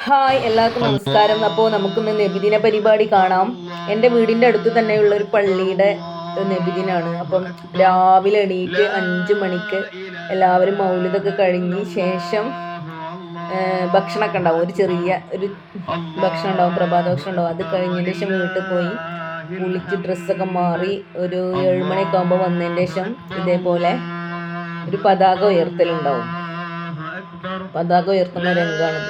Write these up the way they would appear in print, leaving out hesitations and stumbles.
Hi, എല്ലാവർക്കും നമസ്കാരം. അപ്പോൾ നമുക്കിന്ന് നബിദിന പരിപാടി കാണാം. എൻ്റെ വീടിൻ്റെ അടുത്ത് തന്നെയുള്ള ഒരു പള്ളിയുടെ നബിദിനാണ്. അപ്പം രാവിലെ എണീറ്റ് 5 മണിക്ക് എല്ലാവരും മൗലിദൊക്കെ കഴിഞ്ഞ് ശേഷം ഭക്ഷണമൊക്കെ ഉണ്ടാവും. ഒരു ചെറിയ ഭക്ഷണം ഉണ്ടാവും, പ്രഭാത ഭക്ഷണം ഉണ്ടാവും. അത് കഴിഞ്ഞതിന് ശേഷം വീട്ടിൽ പോയി കുളിച്ച് ഡ്രസ്സൊക്കെ മാറി ഒരു 7 മണിയൊക്കെ ആകുമ്പോൾ വന്നതിന് ശേഷം ഇതേപോലെ ഒരു പതാക ഉയർത്തലുണ്ടാവും. പതാക ഉയർത്തുന്ന രംഗമാണിത്.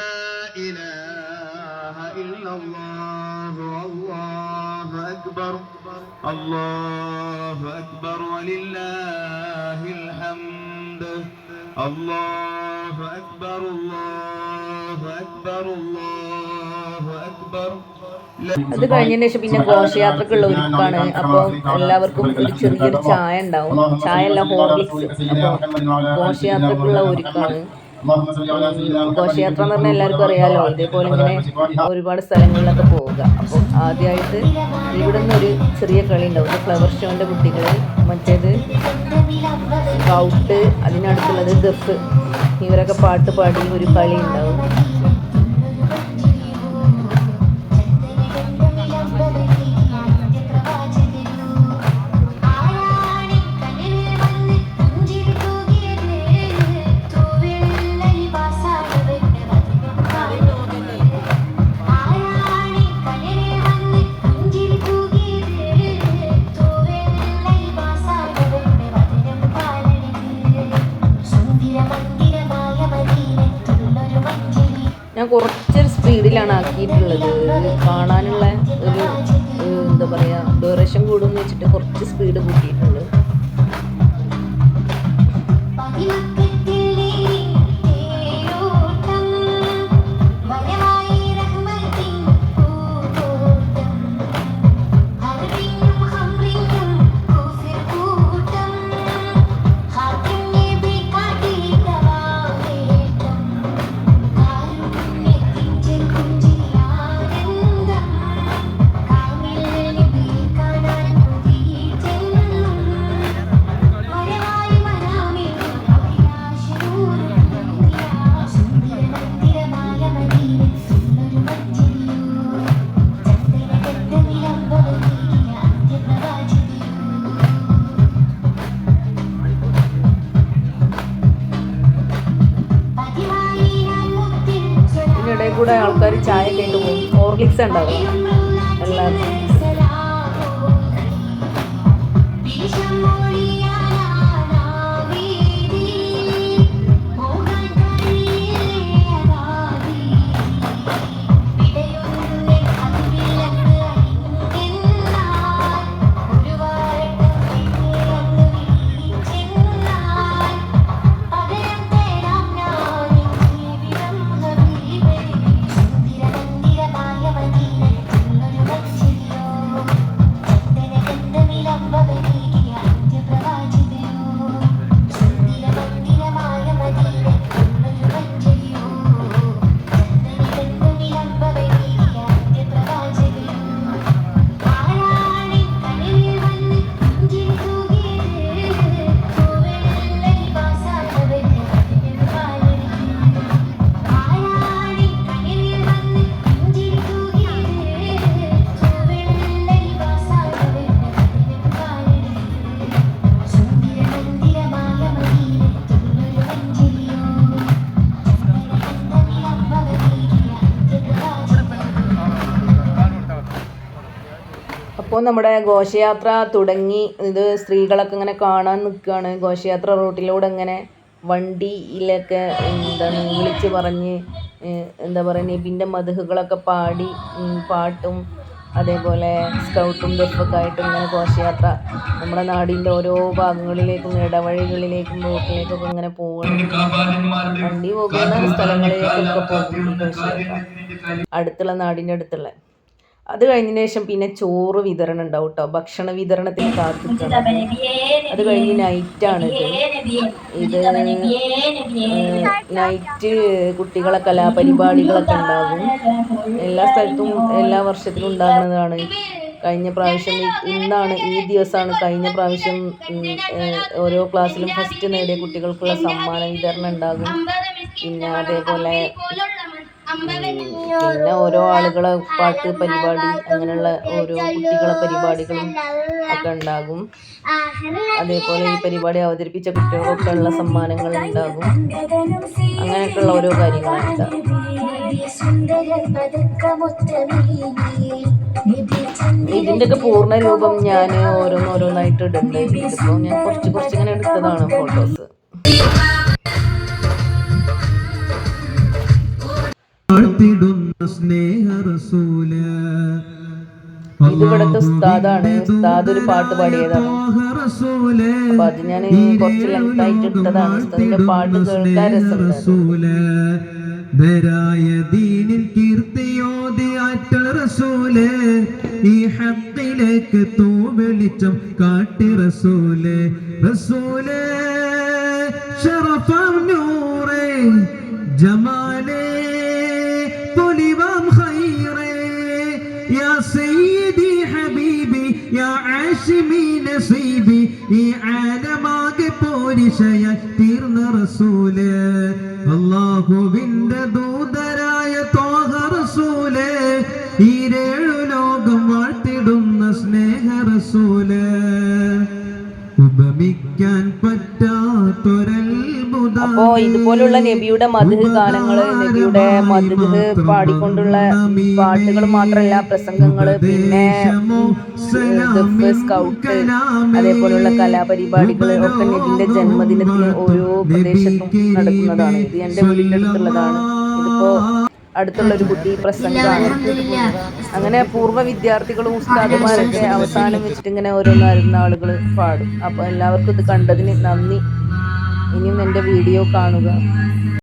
إله إلا الله والله أكبر الله أكبر ولله الحمد الله أكبر الله أكبر الله أكبر. അത് കഴിഞ്ഞതിന് ശേഷം പിന്നെ ഘോഷയാത്രക്കുള്ള ഒരുക്കാണ്. അപ്പോൾ എല്ലാവർക്കും ഒരു ചെറിയൊരു ചായ ഉണ്ടാവും. ചായ അല്ല, ഹോർലിക്സ്. അപ്പോൾ ഘോഷയാത്രക്കുള്ള ഒരുക്കാണ്. ഘോഷയാത്ര എന്ന് പറഞ്ഞാൽ എല്ലാവർക്കും അറിയാലോ, ഇതേപോലെ ഇങ്ങനെ ഒരുപാട് സ്ഥലങ്ങളിലൊക്കെ പോവുക. അപ്പോൾ ആദ്യമായിട്ട് ഇവിടെ നിന്നൊരു ചെറിയ കളി ഉണ്ടാവും. ഫ്ലവർ ഷോൻ്റെ കുട്ടികൾ, മറ്റേത് സ്കൗട്ട്, അതിനടുത്തുള്ളത് ദഫ്. ഇവരൊക്കെ പാട്ട് പാടി ഒരു കളി ഉണ്ടാവും. ഞാൻ കുറച്ചൊരു സ്പീഡിലാണ് ആക്കിയിട്ടുള്ളത്. കാണാനുള്ള ഒരു എന്താ പറയുക, ഡ്യൂറേഷൻ കൂടുമെന്ന് വെച്ചിട്ട് കുറച്ച് സ്പീഡ് കൂട്ടിയിട്ടുണ്ട്. ഇടയിൽ കൂടെ ആൾക്കാർ ചായ കേട്ട് പോകും. ഹോർലിക്സ് ഉണ്ടാവും എല്ലാവർക്കും. അപ്പോൾ നമ്മുടെ ഘോഷയാത്ര തുടങ്ങി. ഇത് സ്ത്രീകളൊക്കെ ഇങ്ങനെ കാണാൻ നിൽക്കുകയാണ്. ഘോഷയാത്ര റൂട്ടിലൂടെ ഇങ്ങനെ വണ്ടിയിലൊക്കെ എന്താണ് വിളിച്ച് പറഞ്ഞ് എന്താ പറയുക, നബിൻ്റെ മദ്ഹുകളൊക്കെ പാടി പാട്ടും അതേപോലെ സ്കൗട്ടും ദഫൊക്കെ ആയിട്ട് ഇങ്ങനെ ഘോഷയാത്ര നമ്മുടെ നാടിൻ്റെ ഓരോ ഭാഗങ്ങളിലേക്കും ഇടവഴികളിലേക്കും റൂട്ടിലേക്കൊക്കെ ഇങ്ങനെ പോവുകയാണ്. വണ്ടി പോകുന്ന സ്ഥലങ്ങളിലേക്കൊക്കെ പോകും ഘോഷയാത്ര, അടുത്തുള്ള നാടിൻ്റെ അടുത്തുള്ള. അത് കഴിഞ്ഞതിന് ശേഷം പിന്നെ ചോറ് വിതരണം ഉണ്ടാവും കേട്ടോ. ഭക്ഷണ വിതരണത്തിന് കാത്തിക്കണം. അത് കഴിഞ്ഞ് നൈറ്റാണ് ഇത് നൈറ്റ് കുട്ടികളെ കലാപരിപാടികളൊക്കെ ഉണ്ടാകും. എല്ലാ സ്ഥലത്തും എല്ലാ വർഷത്തിലും ഉണ്ടാകുന്നതാണ്. കഴിഞ്ഞ പ്രാവശ്യം ഇന്നാണ്, ഈ ദിവസമാണ് കഴിഞ്ഞ പ്രാവശ്യം ഓരോ ക്ലാസ്സിലും ഫസ്റ്റ് നേടിയ കുട്ടികൾക്കുള്ള സമ്മാന വിതരണം ഉണ്ടാകും. പിന്നെ അതേപോലെ പിന്നെ ഓരോ ആളുകളെ പാട്ട് പരിപാടി അങ്ങനെയുള്ള ഓരോ കുട്ടികളെ പരിപാടികളും ഒക്കെ ഉണ്ടാകും. അതേപോലെ ഈ പരിപാടി അവതരിപ്പിച്ച കുട്ടികൾക്കൊക്കെ ഉള്ള സമ്മാനങ്ങൾ ഉണ്ടാകും. അങ്ങനെയൊക്കെയുള്ള ഓരോ കാര്യങ്ങളാണ് ഉണ്ടാകും. ഇതിൻ്റെയൊക്കെ പൂർണ്ണ രൂപം ഞാൻ ഓരോന്നായിട്ട് ഇടുന്നുണ്ട്. ഇതിപ്പോൾ ഞാൻ കുറച്ച് ഇങ്ങനെ എടുത്തതാണ് ഫോട്ടോസ്. ഇത് ഇവിടുത്തെ ഉസ്താദാണ്. ഉസ്താദ് ഒരു പാട്ട് പാടിയതാണ്. അപ്പൊ അത് ഞാൻ കുറച്ച് ലെങ്ത് ആയിട്ട് ഇട്ടതാണ്. ഉസ്താദിന്റെ പാട്ട് കേൾക്കാൻ രസമുണ്ട്. ഈ ഹഖിലേക്ക് തൂ വെളിച്ചം കാട്ടി റസൂലേ റസൂലേ ശറഫം നൂറേ ജമാലേ പൊലിവാം ഖൈറേ യാ സയ്യിദി ഹബീബി യാ ആശിമി നസീബി ഈ ആലമാകെ പോരിശയായി തീർന്ന റസൂലേ അല്ലാഹുവിന്റെ ദൂതരായ ത്വാഹ റസൂലേ ഈരേഴു ലോകം വാഴ്ത്തിടുന്ന സ്നേഹ റസൂലേ ഉപമിക്കാൻ പറ്റാത്തൊരത്ഭുത. അപ്പോ ഇതുപോലുള്ള നബിയുടെ മദ്ഹ് ഗാനങ്ങള്, നബിയുടെ മദ്ഹ് പാടിക്കൊണ്ടുള്ള പാട്ടുകൾ മാത്രമല്ല, പ്രസംഗങ്ങള്, പിന്നെ സ്കൗട്ട്, അതേപോലുള്ള കലാപരിപാടികൾ ഒക്കെ നബിന്റെ ജന്മദിനത്തിന് ഓരോ പ്രദേശത്തും നടക്കുന്നതാണ്. ഇത് എൻ്റെ വീടിൻ്റെ അടുത്തുള്ളതാണ്. ഇതിപ്പോ അടുത്തുള്ളൊരു കുട്ടി പ്രസംഗമാണ്. അങ്ങനെ പൂർവ്വ വിദ്യാർത്ഥികളും ഉസ്താദുമാരൊക്കെ അവസാനം വെച്ചിട്ട് ഇങ്ങനെ ഓരോന്നായിരുന്ന ആളുകൾ പാടും. അപ്പോൾ എല്ലാവർക്കും ഇത് കണ്ടതിന് നന്ദി. ഇനിയും എൻ്റെ വീഡിയോ കാണുക.